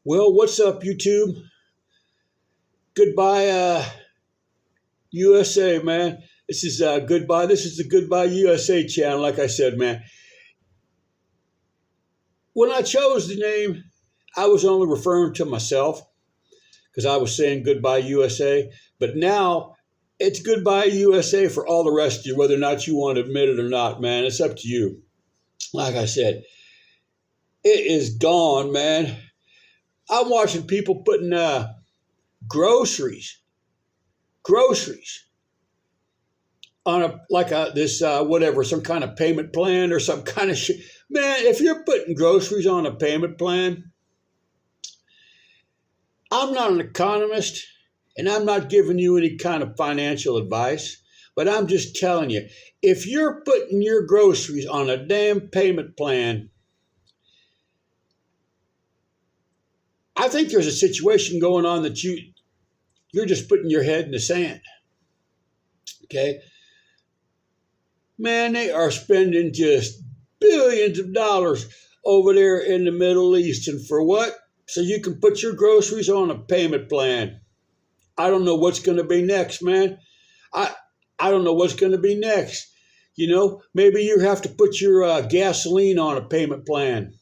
Well, what's up, YouTube? Goodbye, USA, man. This is goodbye. This is the Goodbye USA channel. Like I said, man, when I chose the name, I was only referring to myself because I was saying Goodbye USA. But now it's Goodbye USA for all the rest of you, whether or not you want to admit it or not, man. It's up to you. Like I said, it is gone, man. I'm watching people putting groceries groceries on this whatever, some kind of payment plan or some kind of shit. Man, if you're putting groceries on a payment plan, I'm not an economist and I'm not giving you any kind of financial advice, but I'm just telling you, if you're putting your groceries on a damn payment plan, I think there's a situation going on that you're just putting your head in the sand. Okay? Man, they are spending just billions of dollars over there in the Middle East. And for what? So you can put your groceries on a payment plan. I don't know what's going to be next, man. I don't know what's going to be next. You know, maybe you have to put your gasoline on a payment plan.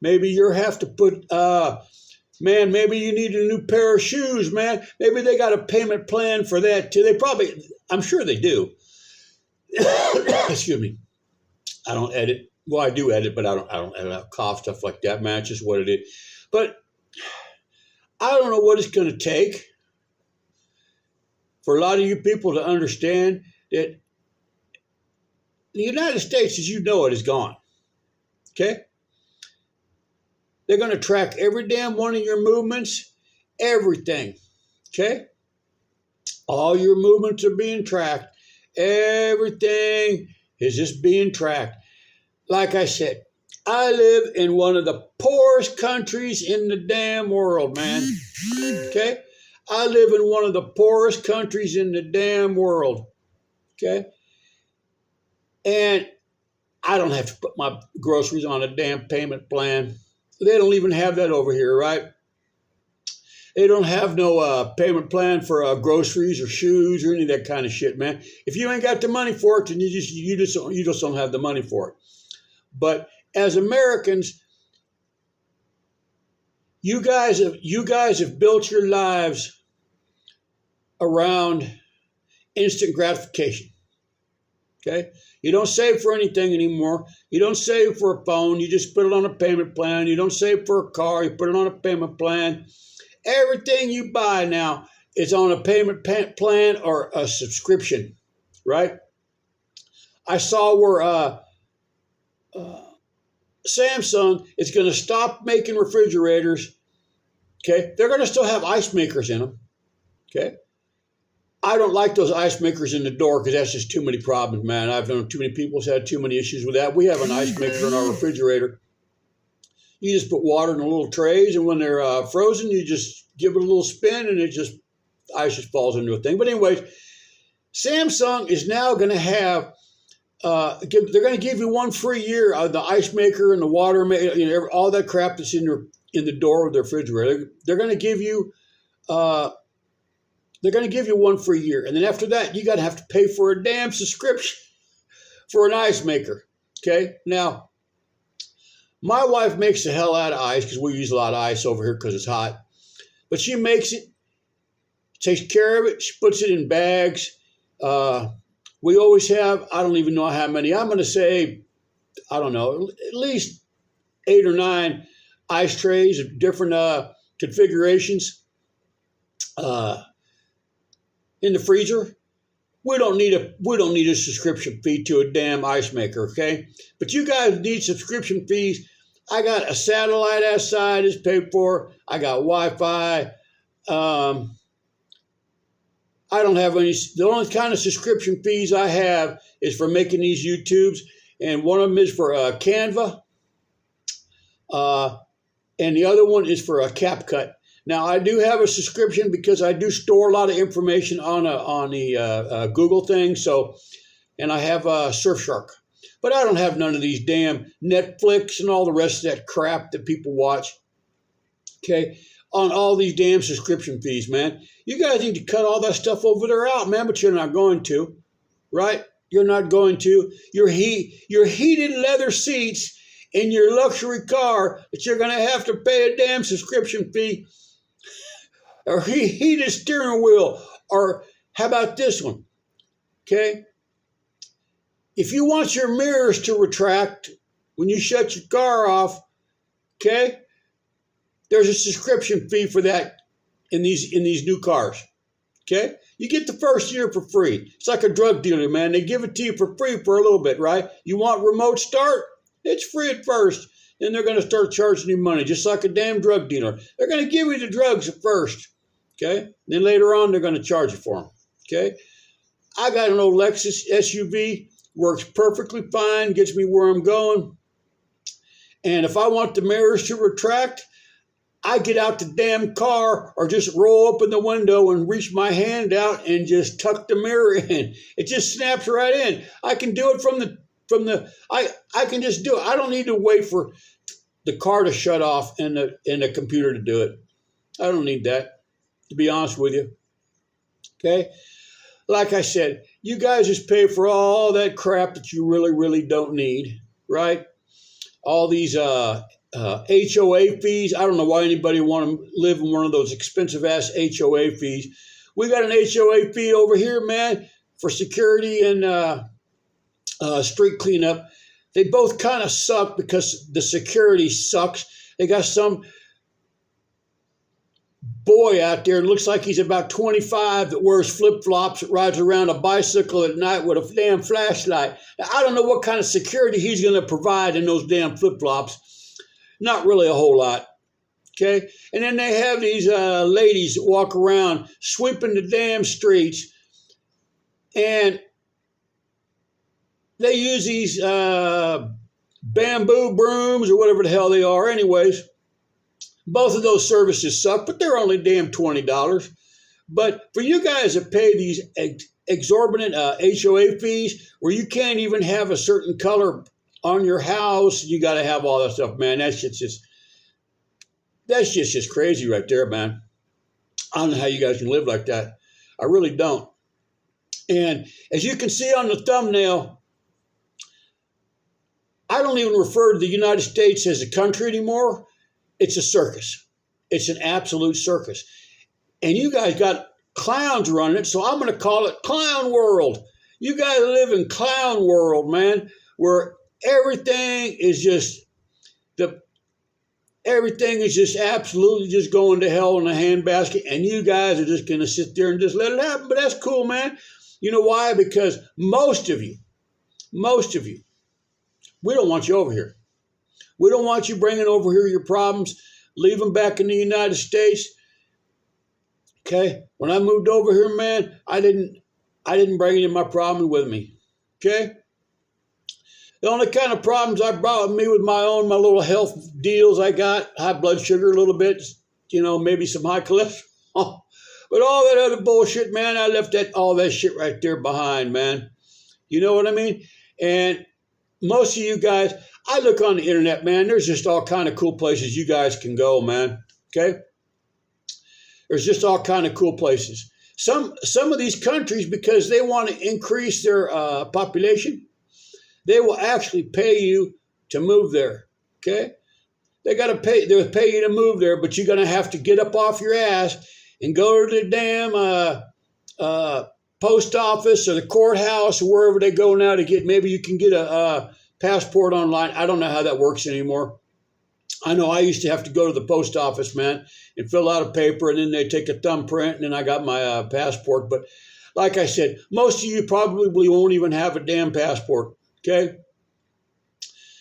Maybe you have to put, man, maybe you need a new pair of shoes, man. Maybe they got a payment plan for that too. I'm sure they do. Excuse me. I don't edit. Well, I do edit, but I don't edit out cough, stuff like that, man. It's just what it is. But I don't know what it's going to take for a lot of you people to understand that the United States, as you know it, is gone. Okay? They're going to track every damn one of your movements, everything. Okay? All your movements are being tracked. Everything is just being tracked. Like I said, I live in one of the poorest countries in the damn world, man. Okay? I live in one of the poorest countries in the damn world. Okay? And I don't have to put my groceries on a damn payment plan. They don't even have that over here, right? They don't have no payment plan for groceries or shoes or any of that kind of shit, man. If you ain't got the money for it, then you just don't have the money for it. But as Americans, you guys have built your lives around instant gratification. Okay? You don't save for anything anymore. You don't save for a phone. You just put it on a payment plan. You don't save for a car. You put it on a payment plan. Everything you buy now is on a payment plan or a subscription, right? I saw where Samsung is going to stop making refrigerators. Okay, they're going to still have ice makers in them. Okay, I don't like those ice makers in the door because that's just too many problems, man. I've known too many people who's had too many issues with that. We have an ice maker in our refrigerator. You just put water in the little trays, and when they're frozen, you just give it a little spin, and ice just falls into a thing. But anyways, Samsung is now going to have. They're going to give you one free year of the ice maker and the water, all that crap that's in the door of the refrigerator. They're going to give you. They're going to give you one free year, and then after that, you got to have to pay for a damn subscription for an ice maker. Okay, now. My wife makes the hell out of ice because we use a lot of ice over here because it's hot. But she makes it, takes care of it. She puts it in bags. We always have, I don't even know how many. I'm going to say, I don't know, at least 8 or 9 ice trays of different configurations in the freezer. We don't need a subscription fee to a damn ice maker, okay? But you guys need subscription fees. I got a satellite outside is paid for. I got Wi-Fi. I don't have any. The only kind of subscription fees I have is for making these YouTubes, and one of them is for Canva, and the other one is for a CapCut. Now, I do have a subscription because I do store a lot of information on the Google thing. So, and I have Surfshark. But I don't have none of these damn Netflix and all the rest of that crap that people watch. Okay, on all these damn subscription fees, man. You guys need to cut all that stuff over there out, man, but you're not going to, right? You're not going to. Your heated leather seats in your luxury car that you're going to have to pay a damn subscription fee, or heated steering wheel, or how about this one? Okay, if you want your mirrors to retract when you shut your car off, okay, there's a subscription fee for that in these new cars. Okay, you get the first year for free. It's like a drug dealer, man. They give it to you for free for a little bit, right? You want remote start? It's free at first. Then they're going to start charging you money, just like a damn drug dealer. They're going to give you the drugs at first. Okay, then later on they're going to charge you for them. Okay, I got an old Lexus SUV, works perfectly fine, gets me where I'm going. And if I want the mirrors to retract, I get out the damn car or just roll open the window and reach my hand out and just tuck the mirror in. It just snaps right in. I can do it I can just do it. I don't need to wait for the car to shut off and the computer to do it. I don't need that, to be honest with you. Okay? Like I said, you guys just pay for all that crap that you really, really don't need, right? All these HOA fees. I don't know why anybody want to live in one of those expensive ass HOA fees. We got an HOA fee over here, man, for security and street cleanup. They both kind of suck because the security sucks. They got some boy out there, looks like he's about 25, that wears flip-flops, that rides around a bicycle at night with a damn flashlight. Now, I don't know what kind of security he's going to provide in those damn flip-flops. Not really a whole lot. Okay? And then they have these ladies that walk around sweeping the damn streets, and they use these bamboo brooms or whatever the hell they are anyways. Both of those services suck, but they're only damn $20. But for you guys to pay these exorbitant HOA fees where you can't even have a certain color on your house, you got to have all that stuff, man. That's just crazy right there, man. I don't know how you guys can live like that. I really don't. And as you can see on the thumbnail, I don't even refer to the United States as a country anymore. It's a circus. It's an absolute circus. And you guys got clowns running it, so I'm going to call it Clown World. You guys live in Clown World, man, where everything is just absolutely just going to hell in a handbasket, and you guys are just going to sit there and just let it happen. But that's cool, man. You know why? Because most of you, we don't want you over here. We don't want you bringing over here your problems, leave them back in the United States. Okay? When I moved over here, man, I didn't bring any of my problems with me. Okay? The only kind of problems I brought with me with my little health deals I got, high blood sugar a little bit, maybe some high cholesterol. But all that other bullshit, man, I left all that shit right there behind, man. You know what I mean? And most of you guys, I look on the internet, man, there's just all kind of cool places you guys can go, man. Okay? There's just all kind of cool places. Some of these countries, because they want to increase their population, they will actually pay you to move there. Okay? They'll pay you to move there, but you're going to have to get up off your ass and go to the damn post office or the courthouse or wherever they go now to get, maybe you can get a passport online. I don't know how that works anymore. I know I used to have to go to the post office, man, and fill out a paper, and then they take a thumbprint, and then I got my passport. But like I said, most of you probably won't even have a damn passport, okay?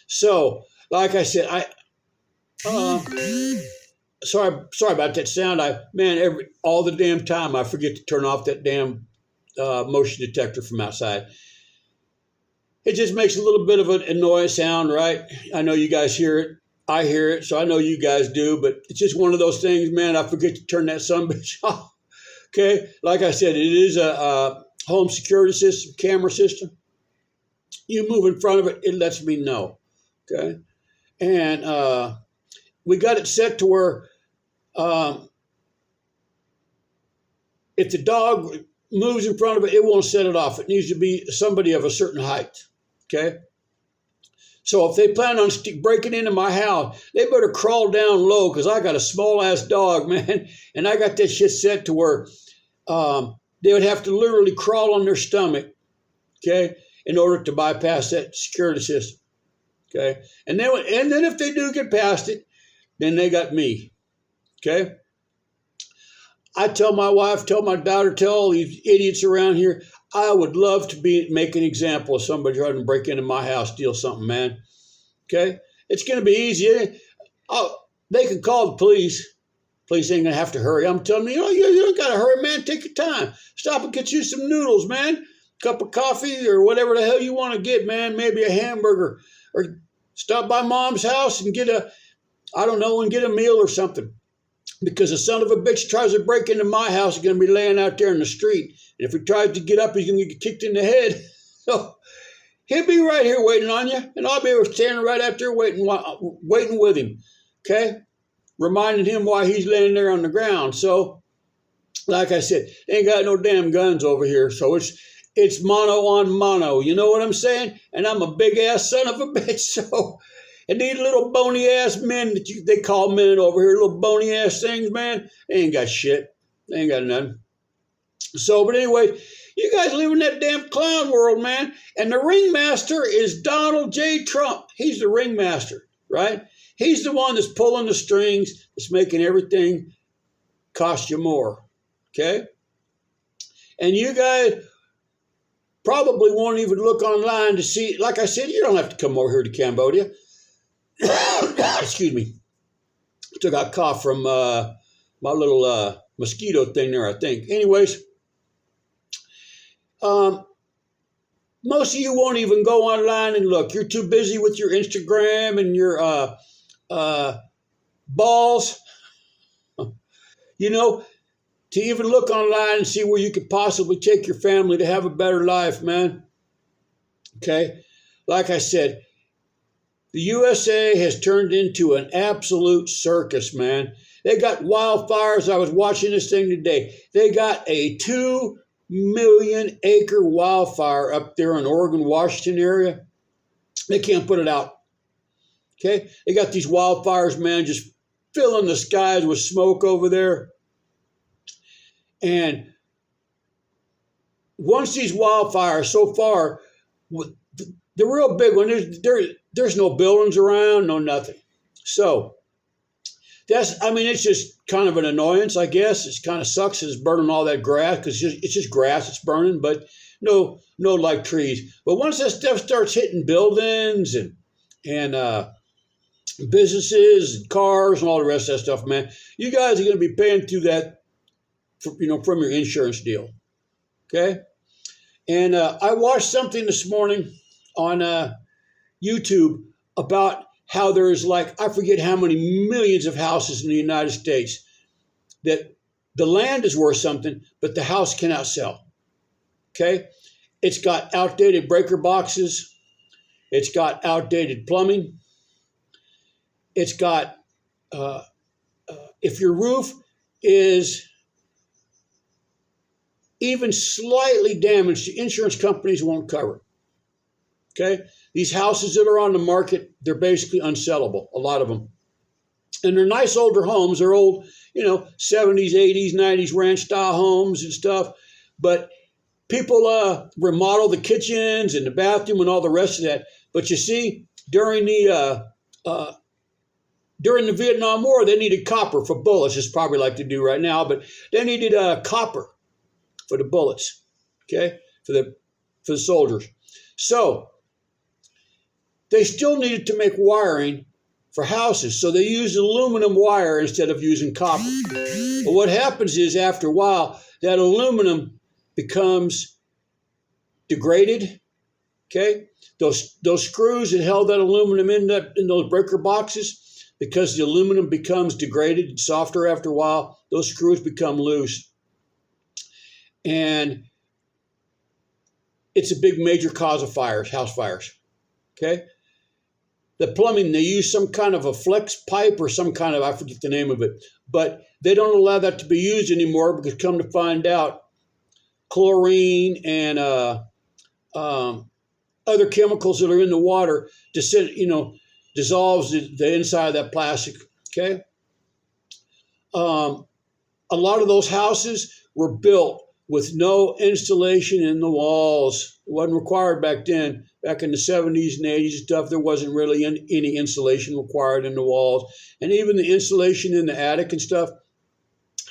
So, like I said, sorry about that sound. All the damn time I forget to turn off that damn motion detector from outside. It just makes a little bit of an annoying sound, right? I know you guys hear it. I hear it, so I know you guys do, but it's just one of those things, man. I forget to turn that sumbitch off. Okay? Like I said, it is a home security system, camera system. You move in front of it, it lets me know. Okay? And we got it set to where Um, if the dog moves in front of it, it won't set it off. It needs to be somebody of a certain height. Okay. So if they plan on breaking into my house, they better crawl down low because I got a small ass dog, man, and I got this shit set to where they would have to literally crawl on their stomach, okay, in order to bypass that security system, okay. And then if they do get past it, then they got me, okay. I tell my wife, tell my daughter, tell all these idiots around here, I would love to make an example of somebody trying to break into my house, steal something, man. Okay? It's going to be easy. They can call the police. Police ain't going to have to hurry. I'm telling you, you don't got to hurry, man. Take your time. Stop and get you some noodles, man. Cup of coffee or whatever the hell you want to get, man. Maybe a hamburger. Or stop by mom's house and get a meal or something. Because the son of a bitch tries to break into my house, he's going to be laying out there in the street. And if he tries to get up, he's going to get kicked in the head. So he'll be right here waiting on you, and I'll be standing right out there waiting with him, okay? Reminding him why he's laying there on the ground. So, like I said, they ain't got no damn guns over here, so it's mono on mono. You know what I'm saying? And I'm a big-ass son of a bitch, so... And these little bony-ass men that they call men over here, little bony-ass things, man, they ain't got shit. They ain't got nothing. So, but anyway, you guys live in that damn clown world, man. And the ringmaster is Donald J. Trump. He's the ringmaster, right? He's the one that's pulling the strings, that's making everything cost you more, okay? And you guys probably won't even look online to see, like I said, you don't have to come over here to Cambodia. Excuse me. Took a cough from my little mosquito thing there, I think. Anyways, most of you won't even go online and look. You're too busy with your Instagram and your balls, you know, to even look online and see where you could possibly take your family to have a better life, man. Okay? Like I said, the USA has turned into an absolute circus, man. They got wildfires. I was watching this thing today. They got a 2 million acre wildfire up there in Oregon, Washington area. They can't put it out. Okay? They got these wildfires, man, just filling the skies with smoke over there. And once these wildfires, so far, the real big one, there's no buildings around, no nothing. So it's just kind of an annoyance, I guess. It kind of sucks. It's burning all that grass because it's just grass. It's burning, but no like trees. But once that stuff starts hitting buildings and businesses and cars and all the rest of that stuff, man, you guys are going to be paying through that, from your insurance deal. Okay. And I watched something this morning on YouTube about how there's I forget how many millions of houses in the United States that the land is worth something, but the house cannot sell. Okay? It's got outdated breaker boxes. It's got outdated plumbing. It's got, if your roof is even slightly damaged, the insurance companies won't cover it. Okay? These houses that are on the market, they're basically unsellable, a lot of them. And they're nice older homes. They're old, 70s, 80s, 90s ranch-style homes and stuff. But people remodel the kitchens and the bathroom and all the rest of that. But you see, during the Vietnam War, they needed copper for bullets. It's probably like they do right now, but they needed copper for the bullets, okay, for the soldiers. So they still needed to make wiring for houses, so they used aluminum wire instead of using copper. But what happens is, after a while, that aluminum becomes degraded. Okay, those screws that held that aluminum in those breaker boxes, because the aluminum becomes degraded and softer after a while, those screws become loose. And it's a big major cause of fires, house fires. Okay? the plumbing, they use some kind of a flex pipe or some kind of, I forget the name of it, but they don't allow that to be used anymore because come to find out, chlorine and other chemicals that are in the water dissolves the inside of that plastic. Okay. A lot of those houses were built with no insulation in the walls. It wasn't required back then. Back in the 70s and 80s and stuff, there wasn't really any insulation required in the walls. And even the insulation in the attic and stuff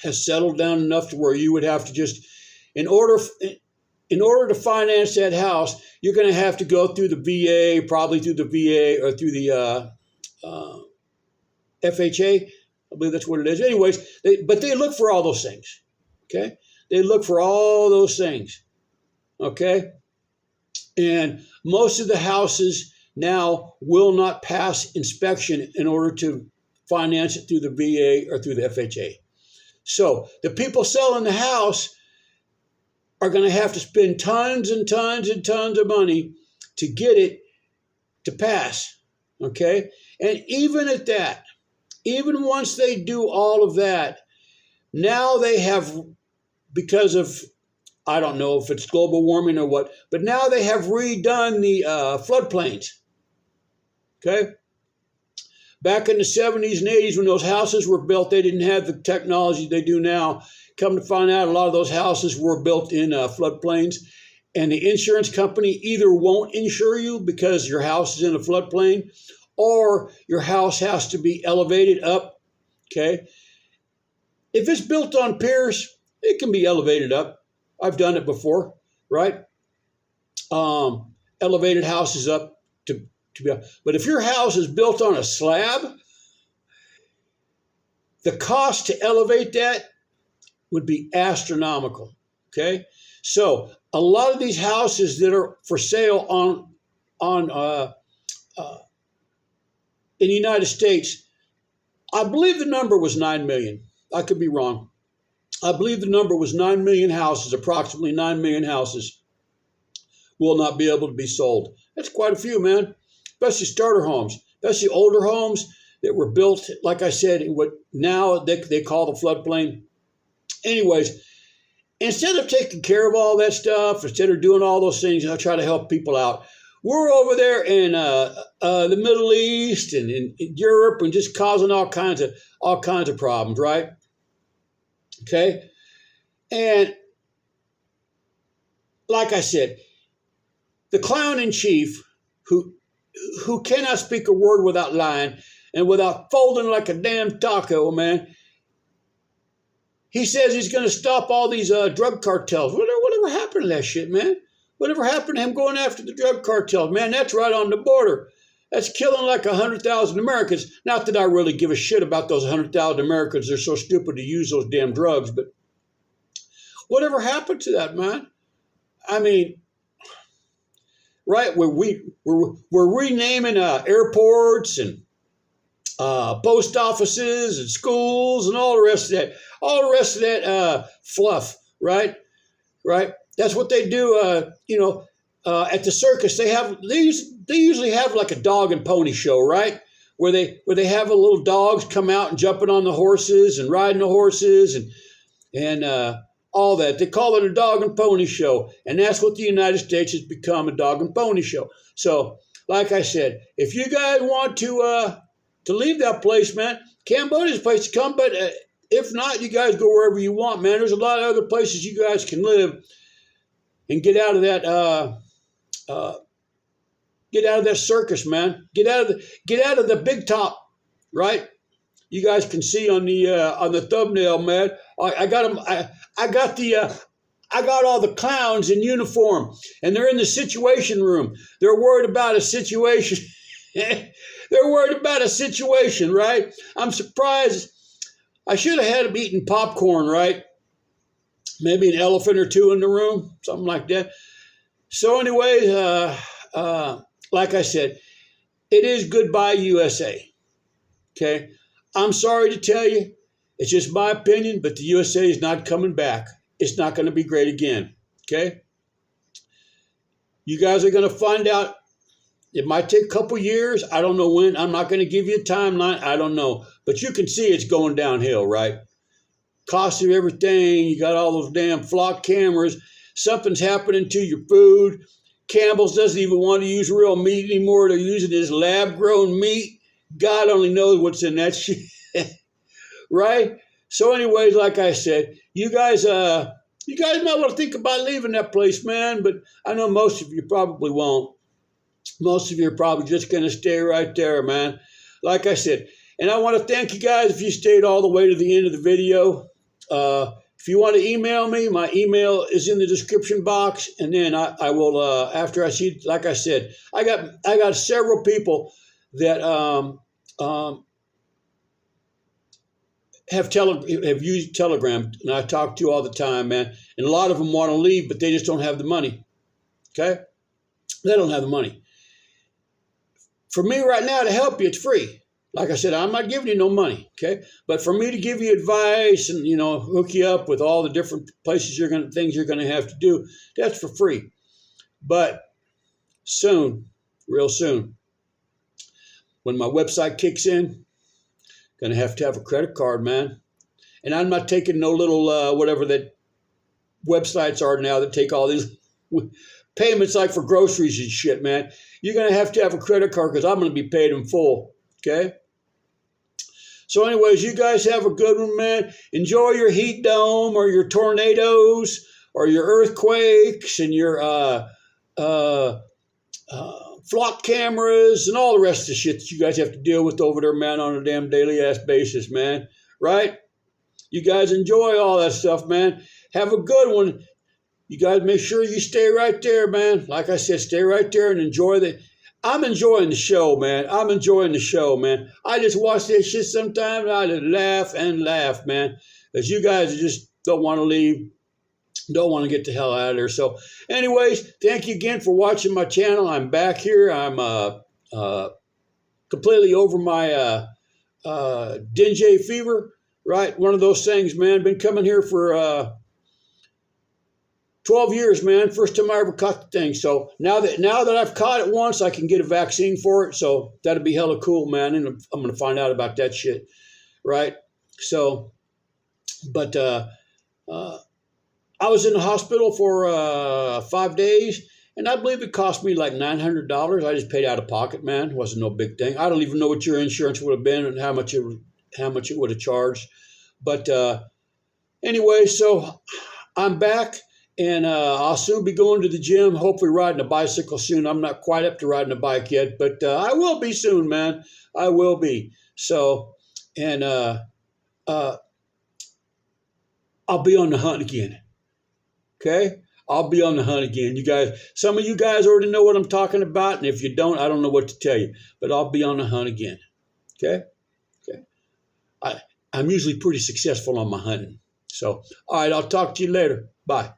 has settled down enough to where you would have to just, in order to finance that house, you're going to have to go through the VA, probably through the VA or through the FHA. I believe that's what it is. Anyways, but they look for all those things. Okay? They look for all those things. Okay? And most of the houses now will not pass inspection in order to finance it through the VA or through the FHA. So the people selling the house are going to have to spend tons and tons and tons of money to get it to pass. Okay? And even at that, even once they do all of that, now they have, because of, I don't know if it's global warming or what, but now they have redone the floodplains. Okay? Back in the 70s and 80s when those houses were built, they didn't have the technology they do now. Come to find out, a lot of those houses were built in floodplains, and the insurance company either won't insure you because your house is in a floodplain, or your house has to be elevated up. Okay? If it's built on piers, it can be elevated up. I've done it before, right? Elevated houses up to be up. But if your house is built on a slab, the cost to elevate that would be astronomical. Okay? So a lot of these houses that are for sale in the United States, I believe the number was 9 million. I could be wrong. I believe the number was 9 million houses, approximately 9 million houses will not be able to be sold. That's quite a few, man, especially starter homes, especially older homes that were built, like I said, in what now they call the floodplain. Anyways, instead of taking care of all that stuff, instead of doing all those things, I try to help people out. We're over there in the Middle East and in Europe and just causing all kinds of problems, right? Okay, and like I said, the clown in chief, who cannot speak a word without lying and without folding like a damn taco, man. He says he's going to stop all these drug cartels. Whatever happened to that shit, man? Whatever happened to him going after the drug cartels, man? That's right on the border. That's killing like 100,000 Americans. Not that I really give a shit about those 100,000 Americans. They're so stupid to use those damn drugs. But whatever happened to that, man? I mean, right? We're renaming airports and post offices and schools and all the rest of that. All the rest of that fluff, right? Right? That's what they do. At the circus, they usually have like a dog and pony show, right? Where they have a little dogs come out and jumping on the horses and riding the horses and all that. They call it a dog and pony show, and that's what the United States has become, a dog and pony show. So, like I said, if you guys want to leave that place, man, Cambodia's a place to come. But if not, you guys go wherever you want, man. There's a lot of other places you guys can live and get out of that. Get out of that circus, man. Get out of the big top, right? You guys can see on the thumbnail, man. I got them. I got all the clowns in uniform, and they're in the situation room. They're worried about a situation. They're worried about a situation, right? I'm surprised. I should have had them eating popcorn, right? Maybe an elephant or two in the room, something like that. So anyway, like I said, it is goodbye USA. Okay? I'm sorry to tell you, it's just my opinion, but the USA is not coming back. It's not going to be great again. Okay? You guys are going to find out It might take a couple years. I don't know when. I'm not going to give you a timeline. I don't know. But you can see it's going downhill, right? Cost of everything. You got all those damn flock cameras. Something's happening to your food. Campbell's doesn't even want to use real meat anymore. They're using this lab-grown meat. God only knows what's in that shit, right? So anyways, like I said, you guys might want to think about leaving that place, man. But I know most of you probably won't. Most of you are probably just going to stay right there, man. Like I said, and I want to thank you guys if you stayed all the way to the end of the video. If you want to email me, my email is in the description box. And then I will, after I see, like I said, I got several people that have used Telegram, and I talk to all the time, man. And a lot of them want to leave, but they just don't have the money. Okay, they don't have the money. For me right now to help you, it's free. Like I said, I'm not giving you no money, okay? But for me to give you advice and, hook you up with all the different places things you're gonna have to do, that's for free. But soon, real soon, when my website kicks in, gonna have to have a credit card, man. And I'm not taking no little whatever that websites are now that take all these payments like for groceries and shit, man. You're going to have a credit card because I'm going to be paid in full, okay? So anyways, you guys have a good one, man. Enjoy your heat dome or your tornadoes or your earthquakes and your flock cameras and all the rest of the shit that you guys have to deal with over there, man, on a damn daily-ass basis, man, right? You guys enjoy all that stuff, man. Have a good one. You guys make sure you stay right there, man. Like I said, stay right there and enjoy I'm enjoying the show, man. I'm enjoying the show, man. I just watch that shit sometimes and I just laugh and laugh, man. Because you guys just don't want to leave. Don't want to get the hell out of there. So anyways, thank you again for watching my channel. I'm back here. I'm completely over my Dengue fever, right? One of those things, man. Been coming here for 12 years, man. First time I ever caught the thing. So now that I've caught it once, I can get a vaccine for it. So that'd be hella cool, man. And I'm going to find out about that shit, right? So, but I was in the hospital for 5 days, and I believe it cost me like $900. I just paid out of pocket, man. It wasn't no big thing. I don't even know what your insurance would have been and how much it would have charged. But anyway, so I'm back. And I'll soon be going to the gym, hopefully riding a bicycle soon. I'm not quite up to riding a bike yet, but I will be soon, man. I will be. So, and I'll be on the hunt again. Okay? I'll be on the hunt again. You guys, some of you guys already know what I'm talking about, and if you don't, I don't know what to tell you. But I'll be on the hunt again. Okay? Okay. I'm usually pretty successful on my hunting. So, all right, I'll talk to you later. Bye.